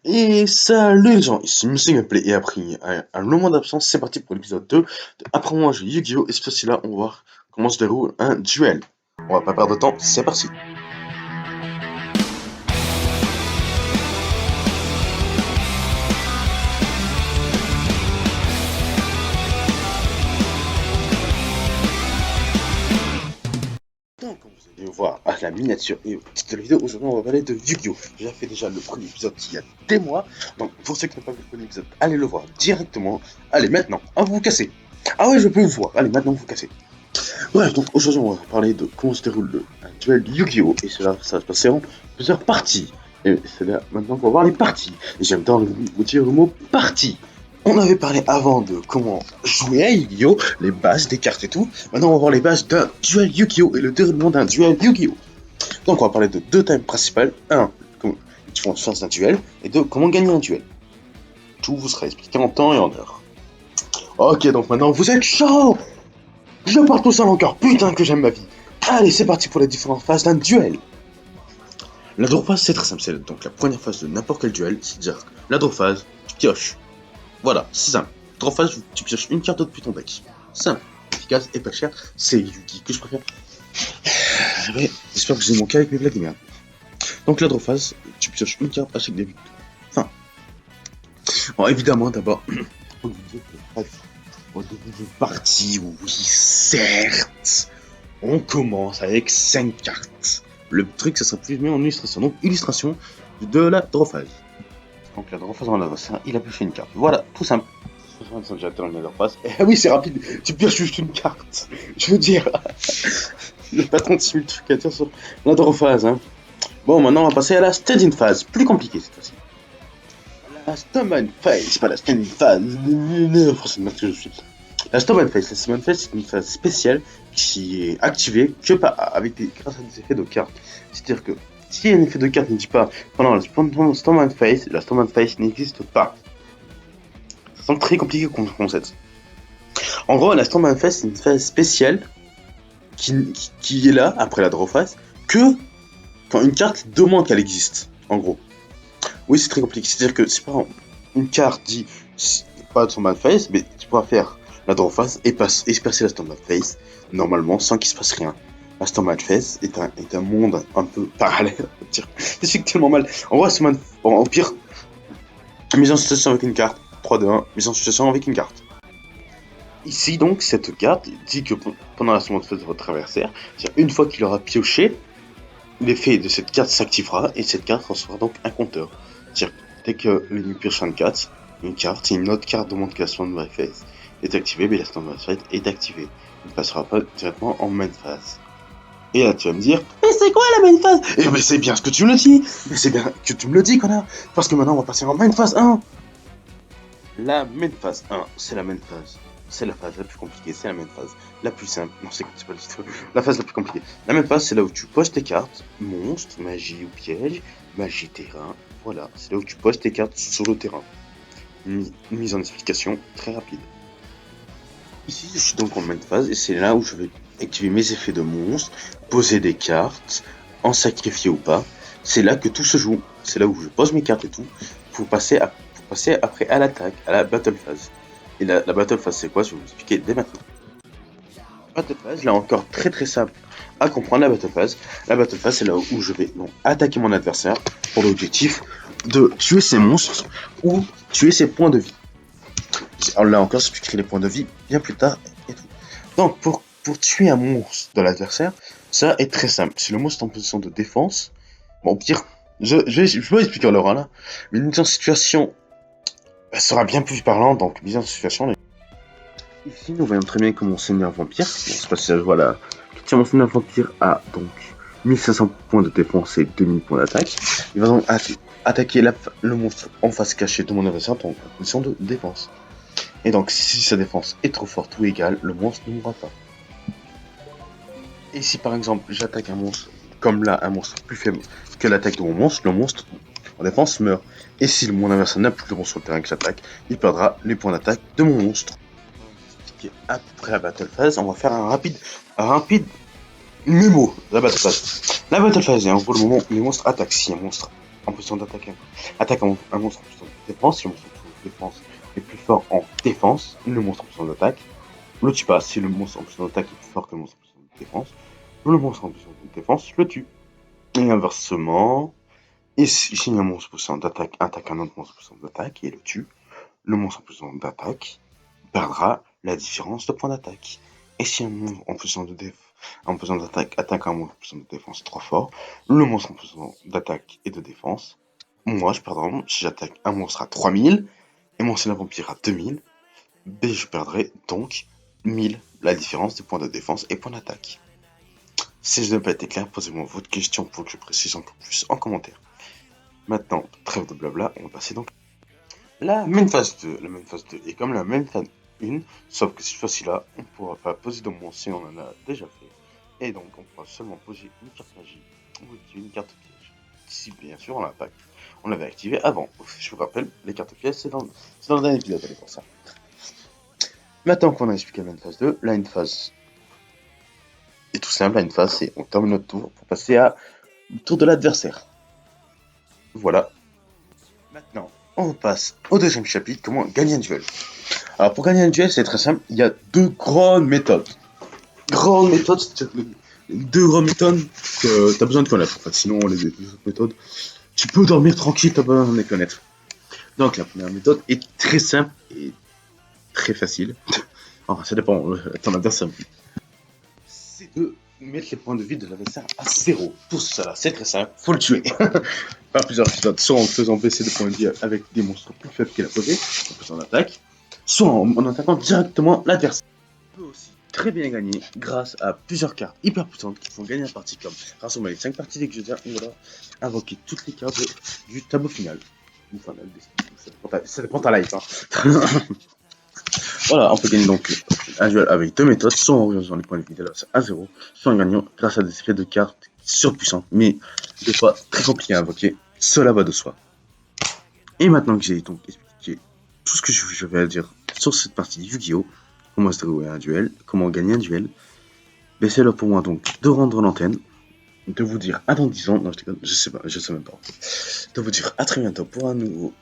Et salut les gens, ici Monsieur Gameplay et après un long moment d'absence, c'est parti pour l'épisode 2 de Après moi je Yu-Gi-Oh! Et cette fois-ci là, on va voir comment se déroule un duel. On va pas perdre de temps, c'est parti. Donc, comme vous allez voir à la miniature et au titre de la vidéo, aujourd'hui on va parler de Yu-Gi-Oh! J'ai fait déjà le premier épisode il y a des mois, donc pour ceux qui n'ont pas vu le premier épisode, allez le voir directement. Allez maintenant, à vous casser. Ah ouais, je peux vous voir, allez maintenant vous cassez. Bref, donc aujourd'hui on va parler de comment se déroule un duel Yu-Gi-Oh! Et cela, ça va se passer en plusieurs parties. Et c'est là maintenant qu'on va voir les parties. Et j'aime bien vous dire le mot partie. On avait parlé avant de comment jouer à Yu-Gi-Oh! Les bases des cartes et tout. Maintenant on va voir les bases d'un duel Yu-Gi-Oh! Et le déroulement d'un duel Yu-Gi-Oh! Donc on va parler de deux thèmes principaux. Un, comment les différentes phases d'un duel. Et deux, comment gagner un duel. Tout vous sera expliqué en temps et en heure. Ok, donc maintenant vous êtes chaud. Je parle tout seul encore, putain que j'aime ma vie. Allez, c'est parti pour les différentes phases d'un duel. La draw phase, c'est très simple, c'est donc la première phase de n'importe quel duel, c'est-à-dire la draw phase, tu pioches. Voilà, c'est simple. Draw phase, tu pioches une carte depuis ton deck. Simple, efficace et pas cher, c'est Yugi que je préfère. Ouais, j'espère que j'ai mon cas avec mes blagues de merde. Donc la draw phase, tu pioches une carte à chaque début. Enfin. Bon, évidemment, d'abord, on vous dire que au début de partie, oui, certes. On commence avec 5 cartes. Le truc, ça sera plus mis en illustration. Donc, illustration de la draw phase. Donc, la draw phase en adversaire, il a pioché une carte. Voilà, tout simple. J'attends la draw phase. Et oui, c'est rapide. Tu pioches juste une carte. Je veux dire, il n'y a pas 36 multiplicateurs sur la draw phase. Hein. Bon, maintenant, on va passer à la standing phase. Plus compliqué cette fois-ci. La Stoneman phase, pas la standing phase. Forcément, ce que je suis. La Stoneman phase, c'est une phase spéciale qui est activée que grâce à des effets de cartes. C'est-à-dire que si un effet de carte ne dit pas pendant la Stoneman phase, la Stoneman phase n'existe pas. Ça semble très compliqué comme concept. En gros, la Stoneman phase, c'est une phase spéciale qui est là, après la draw phase, que quand une carte demande qu'elle existe. En gros. Oui, c'est très compliqué. C'est-à-dire que si par exemple, une carte dit pas de Stoneman phase, mais tu pourras faire la draw phase et passer la Stoneman phase normalement sans qu'il se passe rien. La Stoneman phase est un monde un peu parallèle. Je sais que tellement mal. En vrai, au pire, mise en situation avec une carte. 3-2-1, mise en situation avec une carte. Ici donc, cette carte dit que pendant la Stoneman phase de votre adversaire, une fois qu'il aura pioché, l'effet de cette carte s'activera et cette carte recevra donc un compteur. C'est-à-dire dès que l'ennemi pioche une carte, et une autre carte demande que la Stoneman phase est activée, mais la Stoneman phase est activée. Il ne passera pas directement en main phase. Et là tu vas me dire, mais c'est quoi la main phase? Eh ben c'est bien ce que tu me le dis. Mais c'est bien que tu me le dis, connard. Parce que maintenant on va passer en main phase 1. La main phase 1, c'est la main phase. C'est la phase la plus compliquée, c'est la main phase la plus simple. Non, c'est pas du tout. La phase la plus compliquée. La main phase, c'est là où tu poses tes cartes, monstre, magie ou piège, magie terrain. Voilà, c'est là où tu poses tes cartes sur le terrain. Une mise en explication très rapide. Ici, je suis donc en main phase et c'est là où je vais activer mes effets de monstre, poser des cartes, en sacrifier ou pas. C'est là que tout se joue. C'est là où je pose mes cartes et tout pour passer après à l'attaque, à la battle phase. Et la battle phase, c'est quoi? Je vais vous expliquer dès maintenant. La battle phase, là encore très très simple à comprendre. La battle phase, c'est là où je vais donc attaquer mon adversaire pour l'objectif de tuer ses monstres ou tuer ses points de vie. Alors là encore, j'expliquerai les points de vie bien plus tard et tout. Donc pour tuer un monstre de l'adversaire, ça est très simple. Si le monstre est en position de défense, bon, au pire, je vais expliquer alors là. Une mise en situation sera bien plus parlant, donc mise en situation. Ici, nous voyons très bien que mon seigneur vampire, bon, c'est pas si ça se voit là, mon seigneur vampire a donc 1500 points de défense et 2000 points d'attaque. Il va donc attaquer le monstre en face cachée de mon adversaire en position de défense. Et donc, si sa défense est trop forte ou égale, le monstre ne mourra pas. Et si par exemple, j'attaque un monstre, comme là, un monstre plus faible que l'attaque de mon monstre, le monstre en défense meurt. Et si mon adversaire n'a plus de monstre sur le terrain que j'attaque, il perdra les points d'attaque de mon monstre. Après la battle phase, on va faire un rapide mémo de la battle phase. La battle phase, en gros, le moment où les monstres attaquent, si un monstre en position d'attaque, attaque un monstre en position de défense. Si le monstre en position de défense est plus fort en défense, le monstre en position d'attaque le tue pas. Si le monstre en position d'attaque est plus fort que le monstre en position de défense, le monstre en position de défense le tue. Et inversement, et si un monstre en position d'attaque attaque un autre monstre en position d'attaque et le tue, le monstre en position d'attaque perdra la différence de points d'attaque. Et si un monstre en position d'attaque attaque un monstre en position de défense trop fort, le monstre en position d'attaque et de défense, moi je perdrai, si j'attaque un monstre à 3000 et mon Sénat Vampire à 2000, je perdrai donc 1000 la différence des points de défense et points d'attaque. Si je n'ai pas été clair, posez-moi votre question pour que je précise un peu plus en commentaire. Maintenant, trêve de blabla, on va passer donc la main phase 2. La main phase 2 est comme la main phase 1, sauf que cette fois-ci-là, on ne pourra pas poser de monstres si on en a déjà fait. Et donc, on pourra seulement poser une carte magie ou une carte piège. Si bien sûr, on l'avait activé avant. Je vous rappelle, les cartes pièges, c'est dans le dernier épisode, allez pour ça. Maintenant qu'on a expliqué la main phase 2, la main phase est tout simple. La main phase, c'est on termine notre tour pour passer à le tour de l'adversaire. Voilà. Maintenant, on passe au deuxième chapitre, comment gagner un duel. Alors pour gagner un duel, c'est très simple, il y a deux grandes méthodes. C'est-à-dire deux grandes méthodes que tu as besoin de connaître. En fait, sinon les autres méthodes, tu peux dormir tranquille, tu as besoin de les connaître. Donc la première méthode est très simple et très facile. Enfin, ça dépend de ton adversaire. C'est de mettre les points de vie de l'adversaire à 0. Pour cela, c'est très simple, faut le tuer. Par plusieurs méthodes, soit en faisant baisser les points de vie avec des monstres plus faibles qu'il a posés, en faisant l'attaque, soit en attaquant directement l'adversaire. On peut aussi très bien gagner grâce à plusieurs cartes hyper puissantes qui font gagner la partie, comme rassembler les 5 parties que je viens, ou alors invoquer toutes les cartes du tableau final. Enfin, ça dépend ta life. Hein. Voilà, on peut gagner donc un duel avec deux méthodes, soit en réalisant les points de vie de l'adversaire à 0, soit en gagnant grâce à des effets de cartes surpuissants, mais des fois très compliqués à invoquer, cela va de soi. Et maintenant que j'ai donc expliqué tout ce que je vais dire sur cette partie Yu-Gi-Oh!, comment se dérouler un duel, comment gagner un duel, c'est l'heure pour moi donc de rendre l'antenne, de vous dire à dans 10 ans, non je sais même pas, de vous dire à très bientôt pour un nouveau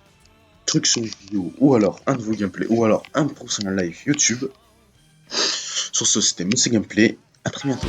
truc sur vidéo, ou alors un nouveau gameplay, ou alors un prochain live YouTube. Sur ce, c'était Monsieur Gameplay, à très bientôt.